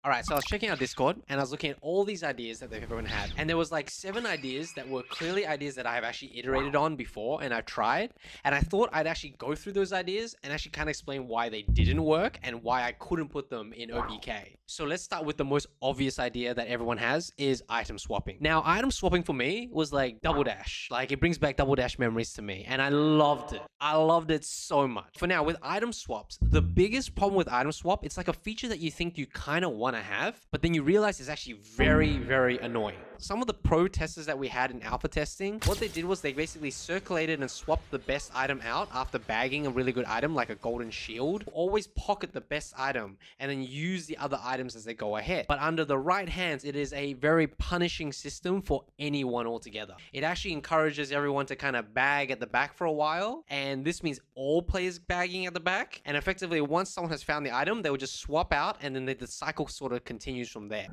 Alright, so I was checking out Discord and I was looking at all these ideas that everyone had. And there was like 7 ideas that were clearly ideas that I have actually iterated on before and I've tried. And I thought I'd actually go through those ideas and actually kind of explain why they didn't work and why I couldn't put them in OBK. So let's start with the most obvious idea that everyone has is item swapping. Now, item swapping for me was like Double Dash. Like it brings back Double Dash memories to me and I loved it. I loved it so much. For now, with item swaps, the biggest problem with item swap, it's like a feature that you think you kind of want to have, but then you realize it's actually very, very annoying. Some of the pro testers that we had in alpha testing, what they did was they basically circulated and swapped the best item out after bagging a really good item like a golden shield. Always pocket the best item and then use the other items as they go ahead. But under the right hands, it is a very punishing system for anyone altogether. It actually encourages everyone to kind of bag at the back for a while, and this means all players bagging at the back, and effectively once someone has found the item, they will just swap out and then the cycle sort of continues from there.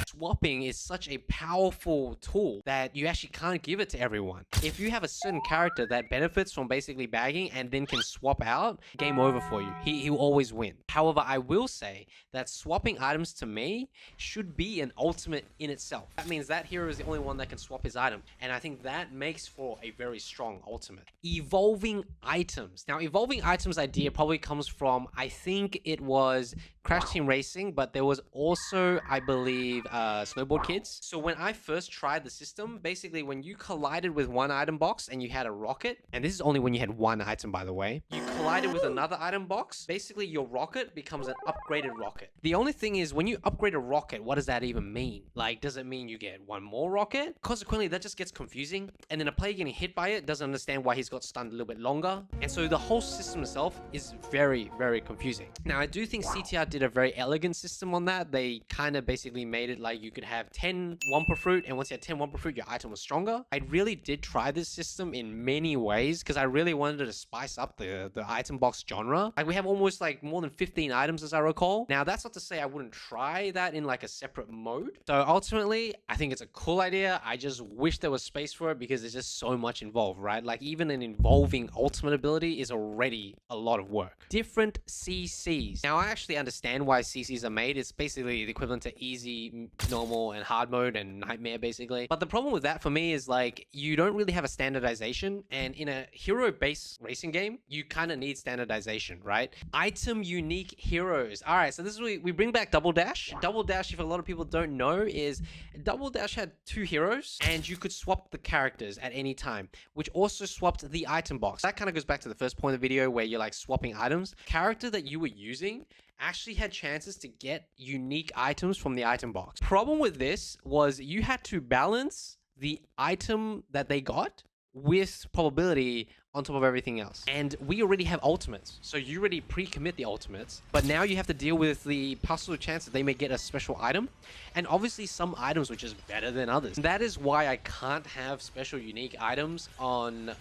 Swapping is such a powerful tool that you actually can't give it to everyone. If you have a certain character that benefits from basically bagging and then can swap out, game over for you. He will always win. However, I will say that swapping items to me should be an ultimate in itself. That means that hero is the only one that can swap his item, and I think that makes for a very strong ultimate. Evolving items. Now, evolving items idea probably comes from, I think it was Crash Team Racing, but there was also, I believe, Snowboard Kids. So when I first tried the system, basically when you collided with one item box and you had a rocket, and this is only when you had one item, by the way, you collided with another item box, basically your rocket becomes an upgraded rocket. The only thing is, when you upgrade a rocket, what does that even mean? Like, does it mean you get one more rocket? Consequently, that just gets confusing, and then a player getting hit by it doesn't understand why he's got stunned a little bit longer, and so the whole system itself is very, very confusing. Now, I do think CTR did a very elegant system on that. They kind of basically made it like you could have 10 Wumpa Fruit, and once you had 10 Wumpa Fruit, your item was stronger. I really did try this system in many ways because I really wanted to spice up the item box genre. Like, we have almost like more than 15 items as I recall. Now, that's not to say I wouldn't try that in like a separate mode. So ultimately, I think it's a cool idea. I just wish there was space for it because there's just so much involved, right? Like, even an involving ultimate ability is already a lot of work. Different CCs. Now, I actually understand why CCs are made. It's basically the equivalent to easy, normal, and hard mode and nightmare, basically. But the problem with that for me is like, you don't really have a standardization, and in a hero-based racing game, you kind of need standardization, right? Item unique heroes. All right, so this is we bring back Double Dash. Double Dash, if a lot of people don't know, is Double Dash had 2 heroes, and you could swap the characters at any time, which also swapped the item box. That kind of goes back to the first point of the video where you're like swapping items. Character that you were using actually had chances to get unique items from the item box. Problem with this was you had to balance the item that they got with probability on top of everything else. And we already have ultimates, so you already pre-commit the ultimates, but now you have to deal with the possible chance that they may get a special item, and obviously some items which is better than others. That is why I can't have special unique items on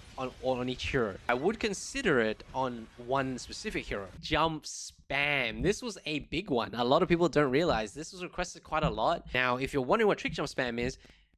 each hero. I would consider it on one specific hero. Jump spam. This was a big one. A lot of people don't realize this was requested quite a lot. Now, if you're wondering what trick jump spam is,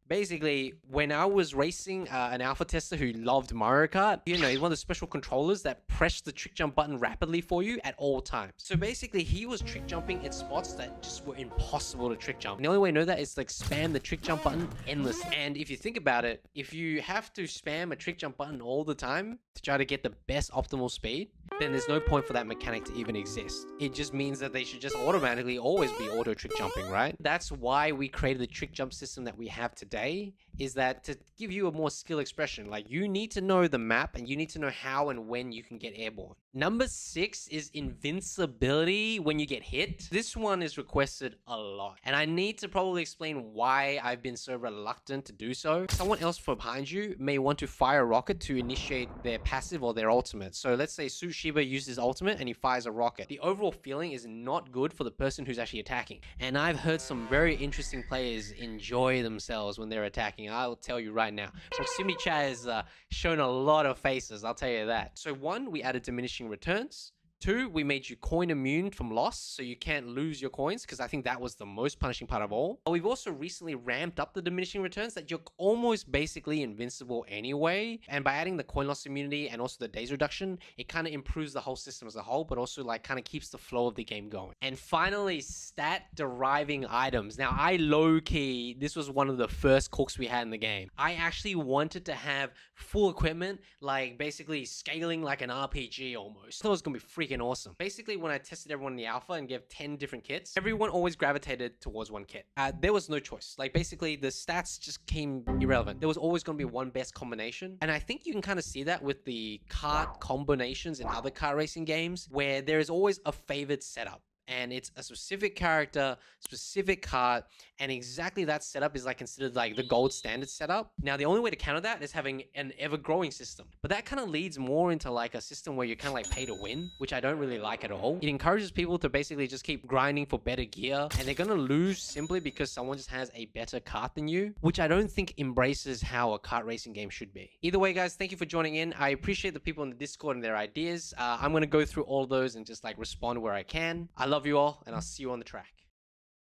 basically, when I was racing an alpha tester who loved Mario Kart, you know, he's one of the special controllers that press the trick jump button rapidly for you at all times. So basically, he was trick jumping in spots that just were impossible to trick jump. And the only way to know that is like spam the trick jump button endlessly. And if you think about it, if you have to spam a trick jump button all the time to try to get the best optimal speed, then there's no point for that mechanic to even exist. It just means that they should just automatically always be auto trick jumping, right? That's why we created the trick jump system that we have today, is that to give you a more skill expression. Like, you need to know the map and you need to know how and when you can get airborne. Number 6 is invincibility when you get hit. This one is requested a lot, and I need to probably explain why I've been so reluctant to do so. Someone else from behind you may want to fire a rocket to initiate their passive or their ultimate. So let's say Sushiba uses ultimate and he fires a rocket. The overall feeling is not good for the person who's actually attacking. And I've heard some very interesting players enjoy themselves when they're attacking. I'll tell you right now. Proximity chat has shown a lot of faces, I'll tell you that. So 1, we added diminishing returns. 2, we made you coin immune from loss, so you can't lose your coins, because I think that was the most punishing part of all. But we've also recently ramped up the diminishing returns that you're almost basically invincible anyway. And by adding the coin loss immunity and also the days reduction, it kind of improves the whole system as a whole, but also like kind of keeps the flow of the game going. And finally, stat deriving items. Now, I low-key, this was one of the first cooks we had in the game. I actually wanted to have full equipment, like basically scaling like an RPG almost. I thought it was gonna be freaking awesome. Basically, when I tested everyone in the alpha and gave 10 different kits, everyone always gravitated towards one kit. There was no choice. Like basically the stats just came irrelevant. There was always gonna be one best combination. And I think you can kind of see that with the kart combinations in other kart racing games, where there is always a favored setup. And it's a specific character, specific kart, and exactly that setup is like considered like the gold standard setup. Now, the only way to counter that is having an ever-growing system. But that kind of leads more into like a system where you're kind of like pay to win, which I don't really like at all. It encourages people to basically just keep grinding for better gear, and they're gonna lose simply because someone just has a better kart than you, which I don't think embraces how a kart racing game should be. Either way, guys, thank you for joining in. I appreciate the people in the Discord and their ideas. I'm gonna go through all those and just like respond where I can. I love you all, and I'll see you on the track.